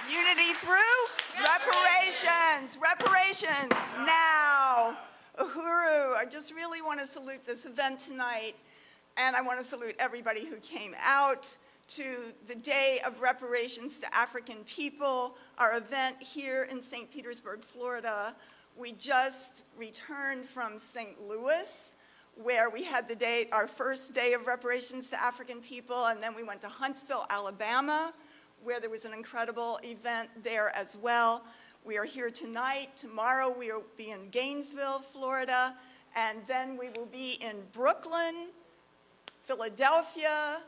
Unity through reparations. Reparations now. Uhuru, I just really want to salute this event tonight, and I want to salute everybody who came out to the Day of Reparations to African People, our event here in St. Petersburg, Florida. We just returned from St. Louis, where we had our first Day of Reparations to African People, and then we went to Huntsville, Alabama, where there was an incredible event there as well. We are here tonight. Tomorrow we will be in Gainesville, Florida, and then we will be in Brooklyn, Philadelphia,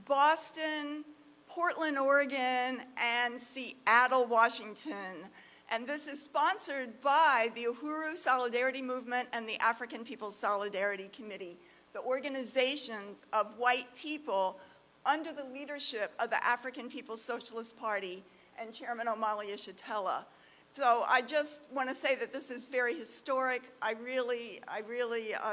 Boston, Portland, Oregon, and Seattle, Washington. And this is sponsored by the Uhuru Solidarity Movement and the African People's Solidarity Committee, the organizations of white people under the leadership of the African People's Socialist Party and Chairman Omali Yeshitela. So I just want to say that this is very historic. I really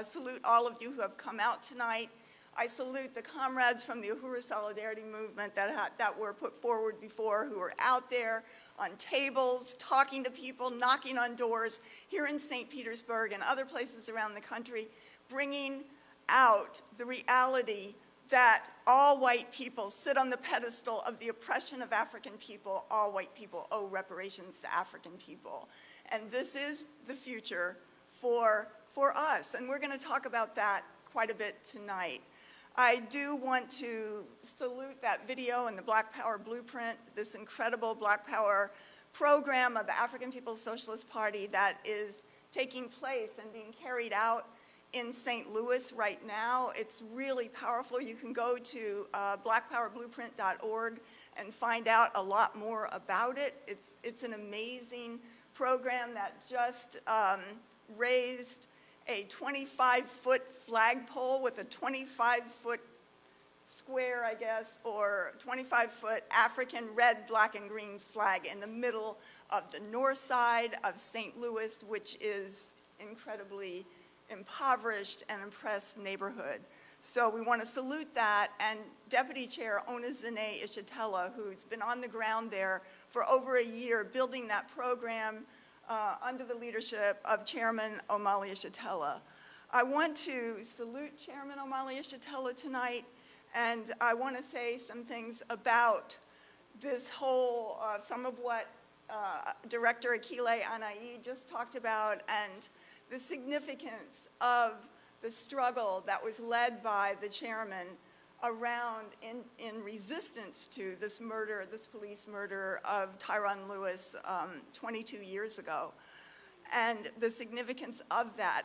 salute all of you who have come out tonight. I salute the comrades from the Uhuru Solidarity Movement that were put forward before, who are out there on tables, talking to people, knocking on doors here in St. Petersburg and other places around the country, bringing out the reality that all white people sit on the pedestal of the oppression of African people. All white people owe reparations to African people. And this is the future for us. And we're going to talk about that quite a bit tonight. I do want to salute that video and the Black Power Blueprint, this incredible Black Power program of the African People's Socialist Party that is taking place and being carried out in St. Louis right now. It's really powerful. You can go to blackpowerblueprint.org and find out a lot more about it. It's an amazing program that just raised a 25-foot flagpole with a 25-foot square, I guess, or 25-foot African red, black, and green flag in the middle of the north side of St. Louis, which is incredibly impoverished and oppressed neighborhood. So we want to salute that, and Deputy Chair Onizine Ishitela, who's been on the ground there for over a year building that program under the leadership of Chairman Omali Yeshitela. I want to salute Chairman Omali Yeshitela tonight, and I want to say some things about this whole, some of what Director Akile Anai just talked about, and the significance of the struggle that was led by the chairman around in resistance to this murder, this police murder of Tyron Lewis 22 years ago, and the significance of that,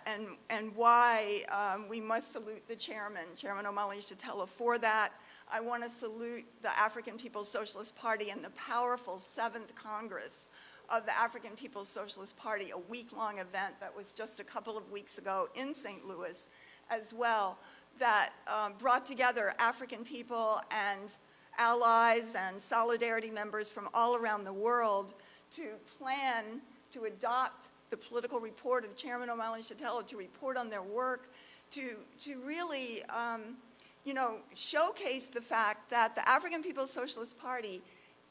and why we must salute the Chairman Omali Yeshitela, for that. I want to salute the African People's Socialist Party and the powerful 7th Congress of the African People's Socialist Party, a week-long event that was just a couple of weeks ago in St. Louis as well, that brought together African people and allies and solidarity members from all around the world to plan to adopt the political report of Chairman Omali Yeshitela, to report on their work, to really showcase the fact that the African People's Socialist Party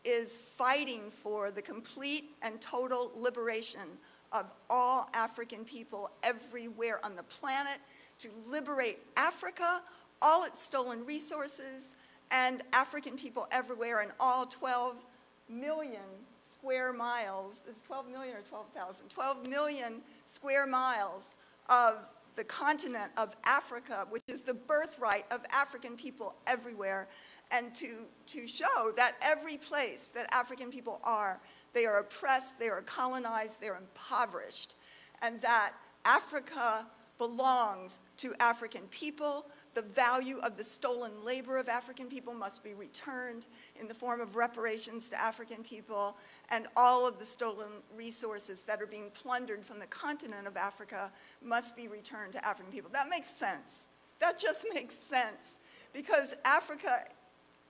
is fighting for the complete and total liberation of all African people everywhere on the planet, to liberate Africa, all its stolen resources, and African people everywhere in all 12 million square miles. Is 12 million or 12,000? 12 million square miles of the continent of Africa, which is the birthright of African people everywhere, and to show that every place that African people are, they are oppressed, they are colonized, they're impoverished, and that Africa belongs to African people. The value of the stolen labor of African people must be returned in the form of reparations to African people, and all of the stolen resources that are being plundered from the continent of Africa must be returned to African people. That makes sense. That just makes sense, because Africa,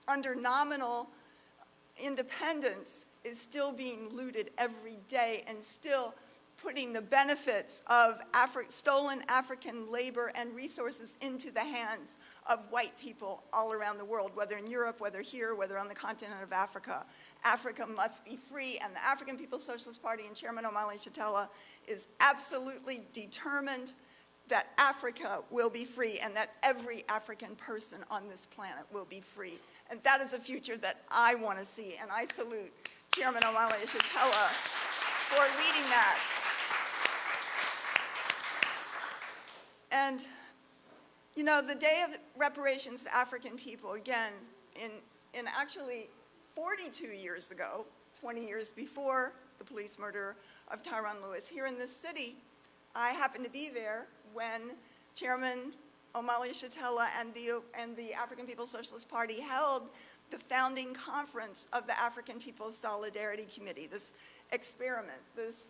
under nominal independence, is still being looted every day, and still putting the benefits of stolen African labor and resources into the hands of white people all around the world, whether in Europe, whether here, whether on the continent of Africa. Africa must be free, and the African People's Socialist Party and Chairman Omali Yeshitela is absolutely determined that Africa will be free and that every African person on this planet will be free. And that is a future that I want to see, and I salute Chairman Omali Yeshitela for leading that. And, you know, the day of reparations to African people, again, in actually 42 years ago, 20 years before the police murder of Tyrone Lewis, here in this city, I happened to be there when Chairman Omali Yeshitela and the African People's Socialist Party held the founding conference of the African People's Solidarity Committee, this experiment, this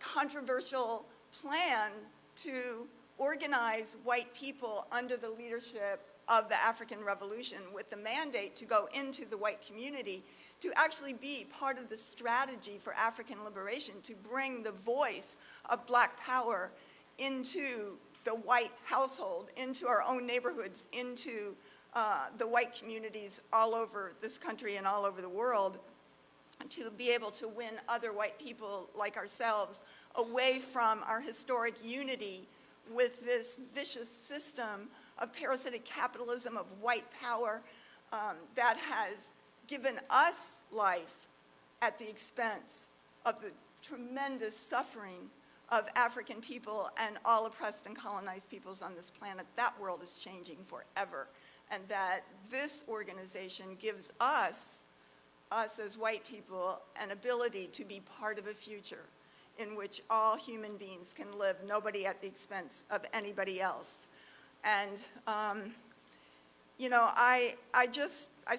controversial plan to organize white people under the leadership of the African Revolution with the mandate to go into the white community to actually be part of the strategy for African liberation, to bring the voice of Black power into the white household, into our own neighborhoods, into the white communities all over this country and all over the world, to be able to win other white people like ourselves away from our historic unity with this vicious system of parasitic capitalism, of white power that has given us life at the expense of the tremendous suffering of African people and all oppressed and colonized peoples on this planet. That world is changing forever. And that this organization gives us as white people, an ability to be part of a future in which all human beings can live, nobody at the expense of anybody else. And, you know, I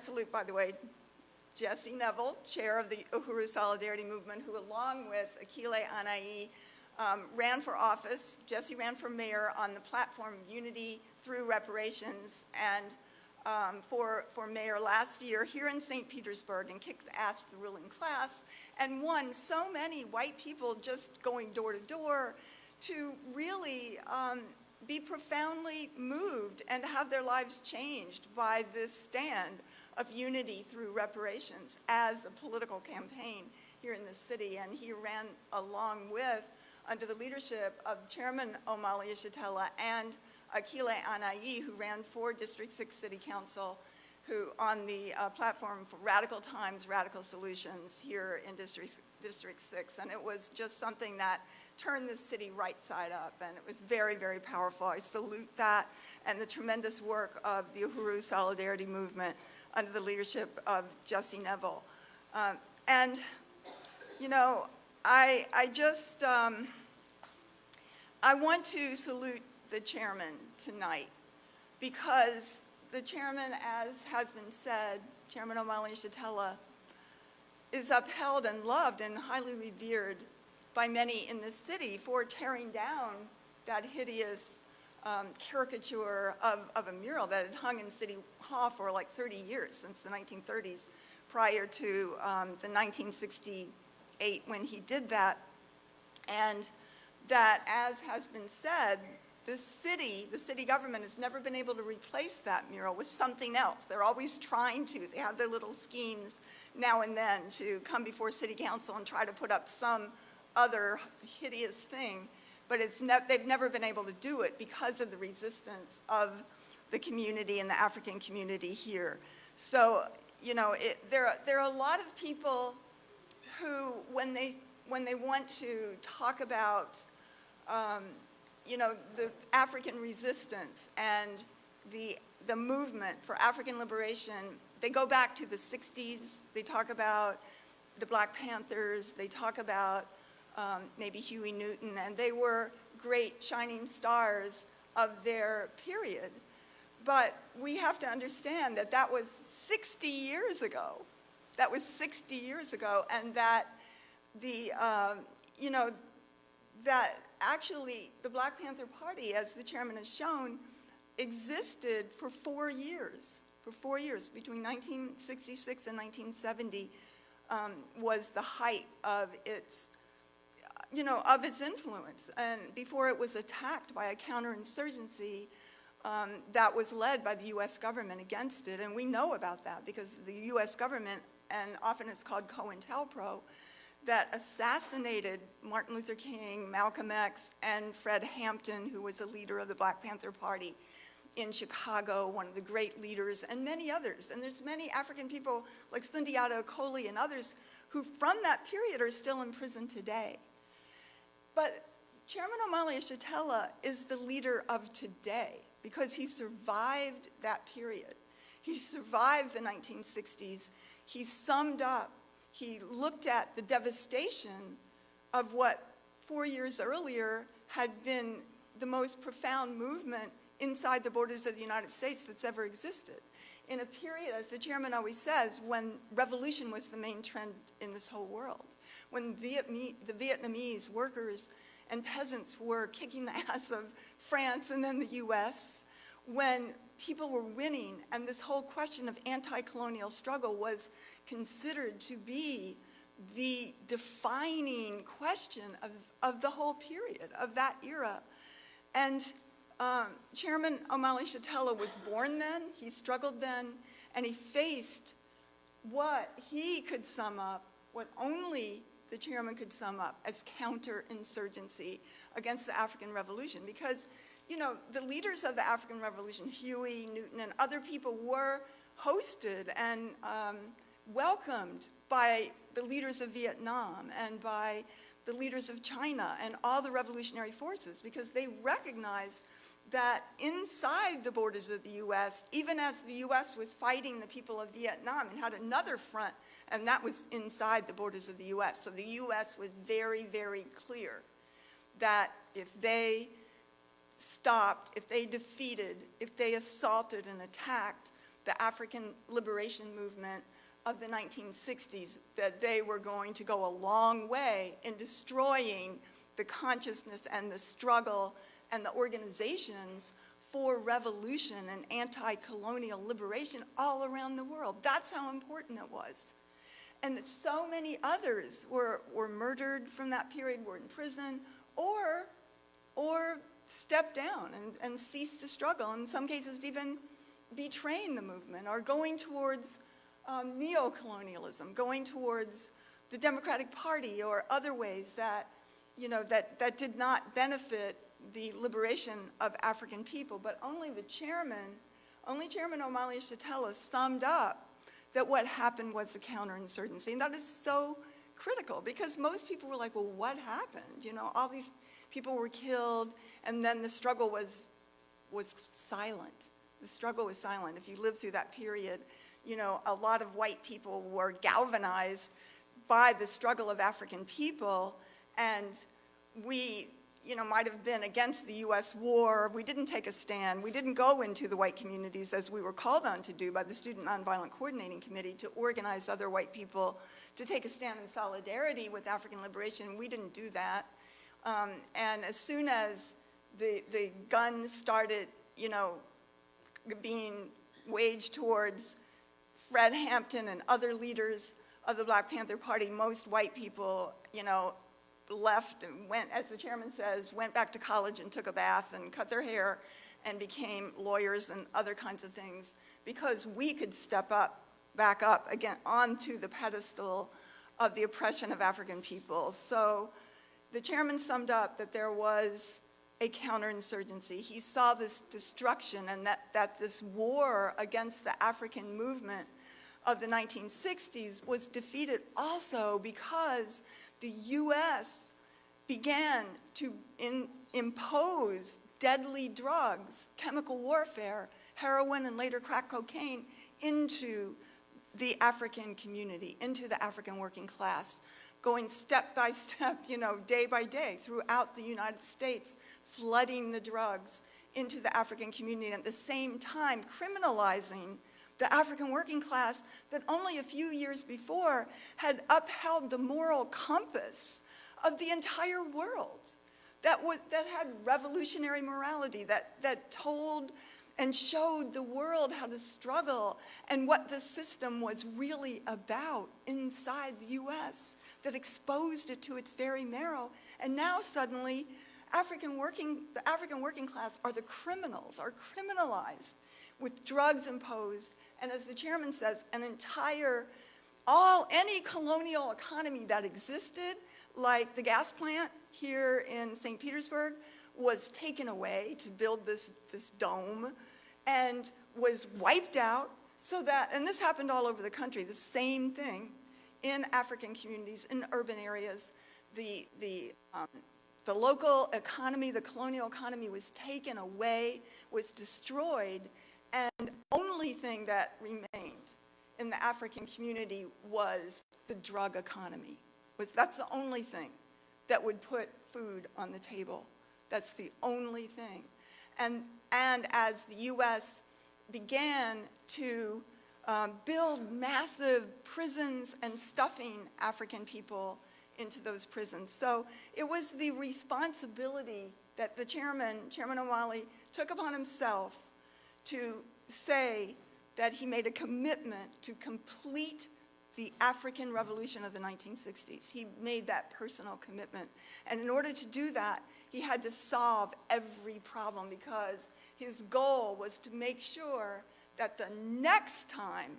salute, by the way, Jesse Neville, chair of the Uhuru Solidarity Movement, who along with Akile Anai ran for office. Jesse ran for mayor on the platform Unity Through Reparations, and for mayor last year here in St. Petersburg, and kicked the ass of the ruling class and won so many white people just going door to door to really be profoundly moved and have their lives changed by this stand of unity through reparations as a political campaign here in the city. And he ran along with, under the leadership of Chairman Omali Yeshitela and Akile Anai, who ran for District 6 City Council, who on the platform for Radical Times, Radical Solutions here in District 6. And it was just something that turned the city right side up, and it was very, very powerful. I salute that and the tremendous work of the Uhuru Solidarity Movement under the leadership of Jesse Neville. And, you know, I want to salute the chairman tonight, because the chairman, as has been said, Chairman Omali Yeshitela, is upheld and loved and highly revered by many in this city for tearing down that hideous caricature of a mural that had hung in City Hall for like 30 years, since the 1930s, prior to the 1968 when he did that. And that, as has been said, the city government has never been able to replace that mural with something else. They're always trying to. They have their little schemes now and then to come before city council and try to put up some other hideous thing, but they've never been able to do it because of the resistance of the community and the African community here. So, you know, there are a lot of people who, when they want to talk about you know, the African resistance and the movement for African liberation, they go back to the 60s. They talk about the Black Panthers. They talk about maybe Huey Newton, and they were great shining stars of their period. But we have to understand that that was 60 years ago. That was 60 years ago, and that you know, that actually the Black Panther Party, as the chairman has shown, existed for 4 years. For 4 years, between 1966 and 1970, was the height of its, of its influence, and before it was attacked by a counterinsurgency that was led by the U.S. government against it. And we know about that because the U.S. government, and often it's called COINTELPRO, that assassinated Martin Luther King, Malcolm X, and Fred Hampton, who was a leader of the Black Panther Party in Chicago, one of the great leaders, and many others. And there's many African people like Sundiata Acoli and others who from that period are still in prison today. But Chairman Omali Yeshitela is the leader of today because he survived that period. He survived the 1960s. He summed up, he looked at the devastation of what 4 years earlier had been the most profound movement inside the borders of the United States that's ever existed. In a period, as the chairman always says, when revolution was the main trend in this whole world, when the Vietnamese workers and peasants were kicking the ass of France and then the US, when people were winning and this whole question of anti-colonial struggle was considered to be the defining question of the whole period, of that era. And Chairman Omali Yeshitela was born then, he struggled then, and he faced what he could sum up, what only the chairman could sum up as counterinsurgency against the African Revolution. Because, the leaders of the African Revolution, Huey, Newton, and other people were hosted and welcomed by the leaders of Vietnam and by the leaders of China and all the revolutionary forces, because they recognized that inside the borders of the U.S., even as the U.S. was fighting the people of Vietnam and had another front, and that was inside the borders of the U.S. So the U.S. was very, very clear that if they stopped, if they defeated, if they assaulted and attacked the African liberation movement of the 1960s, that they were going to go a long way in destroying the consciousness and the struggle and the organizations for revolution and anti-colonial liberation all around the world. That's how important it was. And so many others were murdered from that period, were in prison, or stepped down and ceased to struggle, in some cases even betraying the movement or going towards neo-colonialism, going towards the Democratic Party or other ways that, that did not benefit the liberation of African people. But only Chairman Omali Yeshitela summed up that what happened was a counterinsurgency. And that is so critical because most people were like, well, what happened? All these people were killed and then the struggle was silent. The struggle was silent. If you lived through that period, a lot of white people were galvanized by the struggle of African people, and we, might have been against the U.S. war. We didn't take a stand. We didn't go into the white communities as we were called on to do by the Student Nonviolent Coordinating Committee to organize other white people to take a stand in solidarity with African liberation. We didn't do that. And as soon as the guns started, being waged towards Fred Hampton and other leaders of the Black Panther Party, most white people, left and went, as the chairman says, went back to college and took a bath and cut their hair and became lawyers and other kinds of things because we could step back up again onto the pedestal of the oppression of African people. So the chairman summed up that there was a counterinsurgency. He saw this destruction and that this war against the African movement of the 1960s was defeated also because the U.S. began to impose deadly drugs, chemical warfare, heroin and later crack cocaine into the African community, into the African working class, going step by step, day by day throughout the United States, flooding the drugs into the African community, and at the same time criminalizing the African working class that only a few years before had upheld the moral compass of the entire world, that had revolutionary morality, that told and showed the world how to struggle and what the system was really about inside the US, that exposed it to its very marrow. And now suddenly, the African working class are the criminals, are criminalized with drugs imposed. And as the chairman says, any colonial economy that existed, like the gas plant here in St. Petersburg, was taken away to build this dome and was wiped out, and this happened all over the country, the same thing in African communities, in urban areas. The local economy, the colonial economy, was taken away, was destroyed, and the only thing that remained in the African community was the drug economy. That's the only thing that would put food on the table. That's the only thing. And as the US began to build massive prisons and stuffing African people into those prisons. So it was the responsibility that the Chairman O'Malley, took upon himself to say that he made a commitment to complete the African Revolution of the 1960s. He made that personal commitment. And in order to do that, he had to solve every problem, because his goal was to make sure that the next time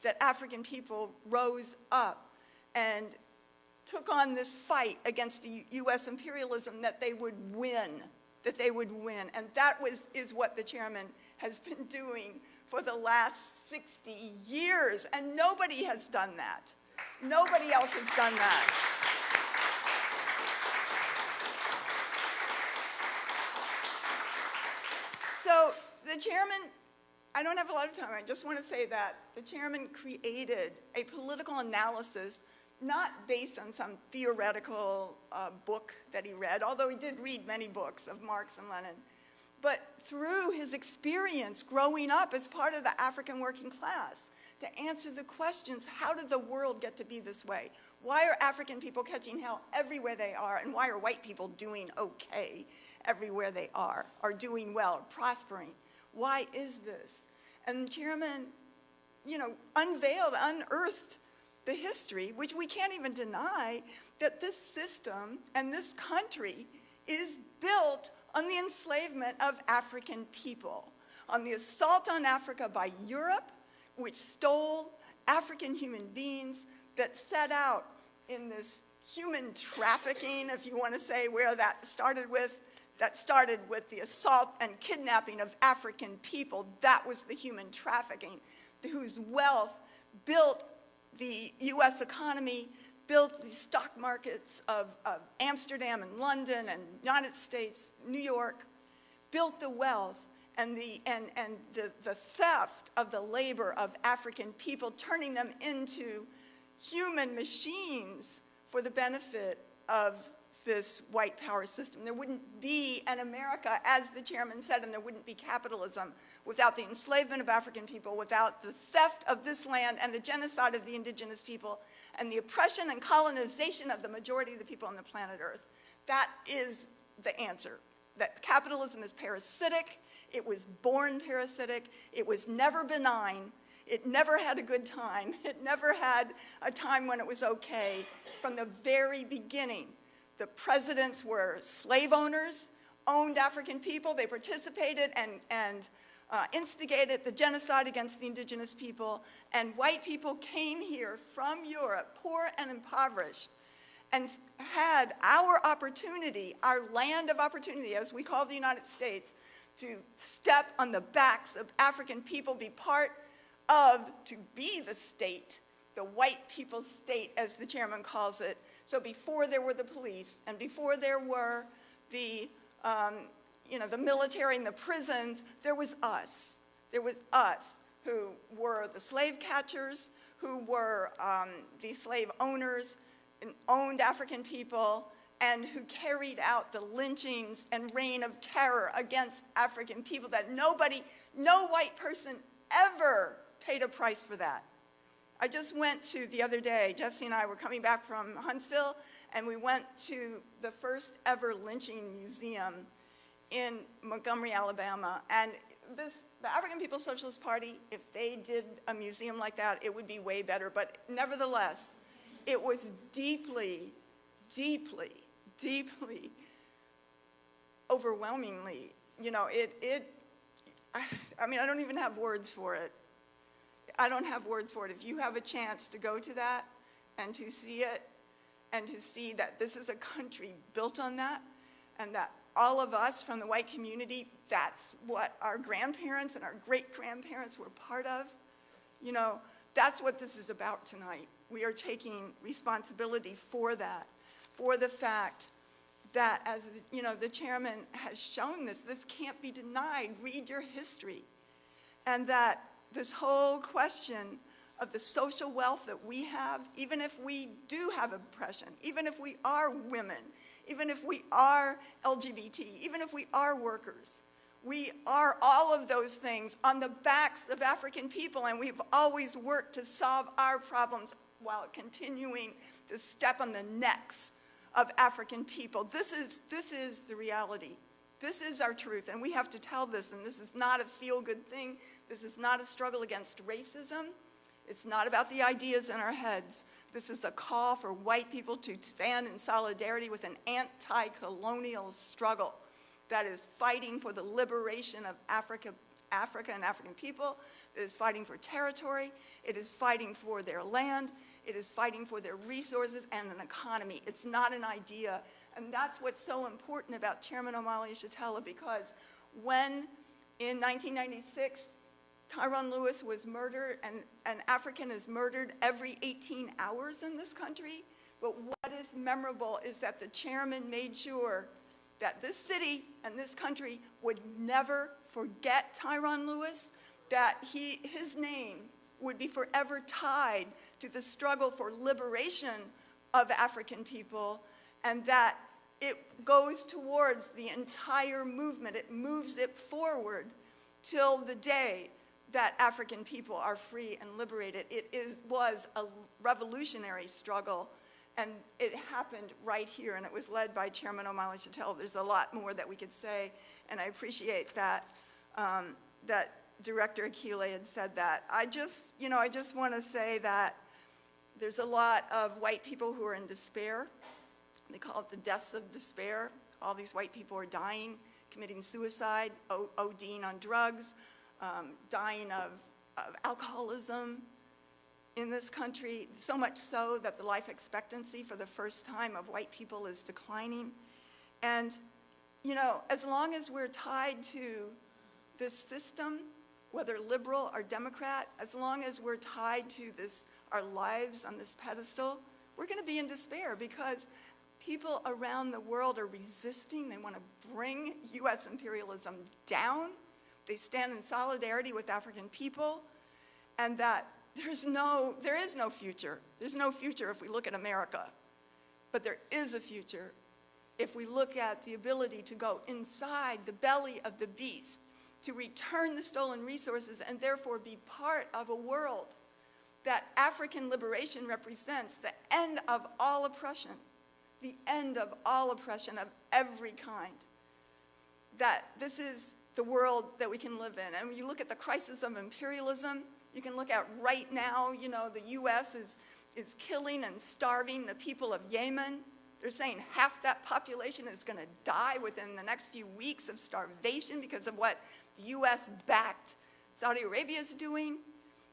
that African people rose up and took on this fight against US imperialism, that they would win, And that is what the chairman has been doing for the last 60 years, and nobody has done that. Nobody else has done that. So the chairman, I don't have a lot of time, I just want to say that the chairman created a political analysis not based on some theoretical book that he read, although he did read many books of Marx and Lenin, but through his experience growing up as part of the African working class, to answer the questions, how did the world get to be this way? Why are African people catching hell everywhere they are, and why are white people doing okay everywhere they are doing well, prospering? Why is this? And the chairman, unearthed the history, which we can't even deny, that this system and this country is built on the enslavement of African people, on the assault on Africa by Europe, which stole African human beings, that set out in this human trafficking, if you want to say where that started with the assault and kidnapping of African people. That was the human trafficking, whose wealth built the US economy, built the stock markets of Amsterdam and London and United States, New York, built the wealth and the theft of the labor of African people, turning them into human machines for the benefit of this white power system. There wouldn't be an America, as the chairman said, and there wouldn't be capitalism without the enslavement of African people, without the theft of this land and the genocide of the indigenous people, and the oppression and colonization of the majority of the people on the planet Earth. That is the answer. That capitalism is parasitic. It was born parasitic. It was never benign. It never had a good time. It never had a time when it was okay. From the very beginning, the presidents were slave owners, owned African people. They participated and instigated the genocide against the indigenous people. And white people came here from Europe, poor and impoverished, and had our opportunity, our land of opportunity, as we call the United States, to step on the backs of African people, be the state, the white people's state, as the chairman calls it. So before there were the police, and before there were the military and the prisons, there was us. There was us who were the slave catchers, who were the slave owners, and owned African people, and who carried out the lynchings and reign of terror against African people that no white person ever paid a price for that. I just went to, the other day, Jesse and I were coming back from Huntsville, and we went to the first ever lynching museum in Montgomery, Alabama. And the African People's Socialist Party, if they did a museum like that, it would be way better. But nevertheless, it was deeply, deeply, deeply, overwhelmingly, I mean, I don't even have words for it. I don't have words for it. If you have a chance to go to that and to see it, and to see that this is a country built on that, and that all of us from the white community, that's what our grandparents and our great-grandparents were part of, that's what this is about tonight. We are taking responsibility for that, for the fact that, as the chairman has shown this can't be denied. Read your history. And that this whole question of the social wealth that we have, even if we do have oppression, even if we are women, even if we are LGBT, even if we are workers, we are all of those things on the backs of African people, and we've always worked to solve our problems while continuing to step on the necks of African people. This is the reality. This is our truth, and we have to tell this, and this is not a feel-good thing. This is not a struggle against racism. It's not about the ideas in our heads. This is a call for white people to stand in solidarity with an anti-colonial struggle that is fighting for the liberation of Africa and African people, that is fighting for territory, it is fighting for their land, it is fighting for their resources and an economy. It's not an idea. And that's what's so important about Chairman Omali Yeshitela, because when in 1996, Tyrone Lewis was murdered, and an African is murdered every 18 hours in this country. But what is memorable is that the chairman made sure that this city and this country would never forget Tyrone Lewis, that his name would be forever tied to the struggle for liberation of African people, and that it goes towards the entire movement. It moves it forward till the day that African people are free and liberated. It was a revolutionary struggle, and it happened right here, and it was led by Chairman Omali Yeshitela. There's a lot more that we could say, and I appreciate that that Director Akile had said that. I just want to say that there's a lot of white people who are in despair. They call it the deaths of despair. All these white people are dying, committing suicide, ODing on drugs, dying of alcoholism in this country, so much so that the life expectancy for the first time of white people is declining. And, as long as we're tied to this system, whether liberal or Democrat, as long as we're tied to our lives on this pedestal, we're going to be in despair, because people around the world are resisting. They want to bring U.S. imperialism down. They stand in solidarity with African people, and that there is no future. There's no future if we look at America. But there is a future if we look at the ability to go inside the belly of the beast, to return the stolen resources, and therefore be part of a world that African liberation represents, the end of all oppression, the end of all oppression of every kind. That this is the world that we can live in. And when you look at the crisis of imperialism, you can look at right now, the U.S. is killing and starving the people of Yemen. They're saying half that population is going to die within the next few weeks of starvation because of what the U.S.-backed Saudi Arabia is doing.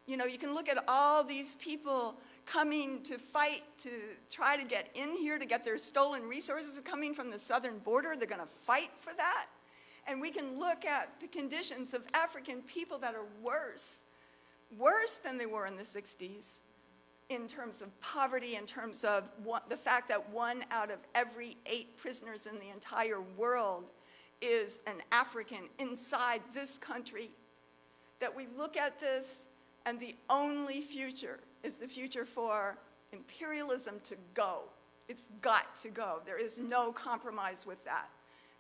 You can look at all these people coming to fight to try to get in here, to get their stolen resources coming from the southern border. They're going to fight for that. And we can look at the conditions of African people that are worse than they were in the 60s, in terms of poverty, in terms of the fact that 1 out of every 8 prisoners in the entire world is an African inside this country. That we look at this, and the only future is the future for imperialism to go. It's got to go. There is no compromise with that.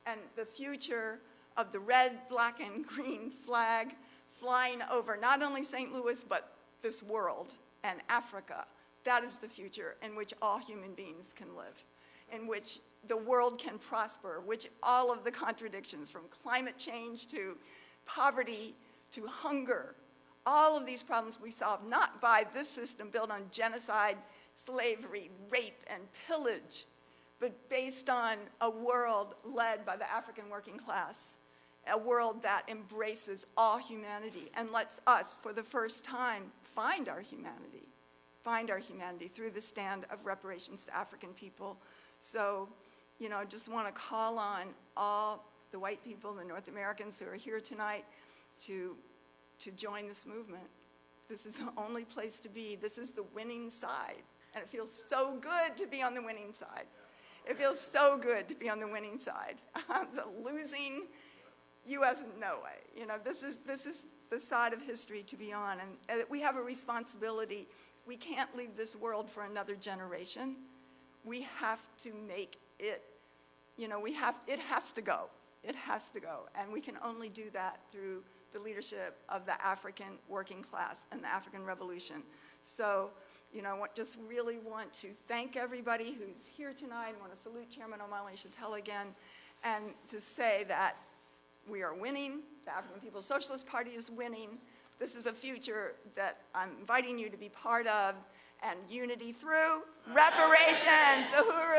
And the future of the red, black, and green flag flying over not only St. Louis, but this world and Africa, that is the future in which all human beings can live, in which the world can prosper, which all of the contradictions from climate change to poverty to hunger, all of these problems we solve not by this system built on genocide, slavery, rape, and pillage, but based on a world led by the African working class, a world that embraces all humanity and lets us, for the first time, find our humanity through the stand of reparations to African people. So, you know, just want to call on all the white people, the North Americans who are here tonight to join this movement. This is the only place to be. This is the winning side. And it feels so good to be on the winning side. It feels so good to be on the winning side. The losing U.S., no way. You know, this is the side of history to be on. And we have a responsibility. We can't leave this world for another generation. We have to make it, you know, it has to go. It has to go. And we can only do that through the leadership of the African working class and the African Revolution. So, you know, just really want to thank everybody who's here tonight. I want to salute Chairman Omali Chattel again, and to say that we are winning. The African People's Socialist Party is winning. This is a future that I'm inviting you to be part of, and unity through reparations. Uhuru.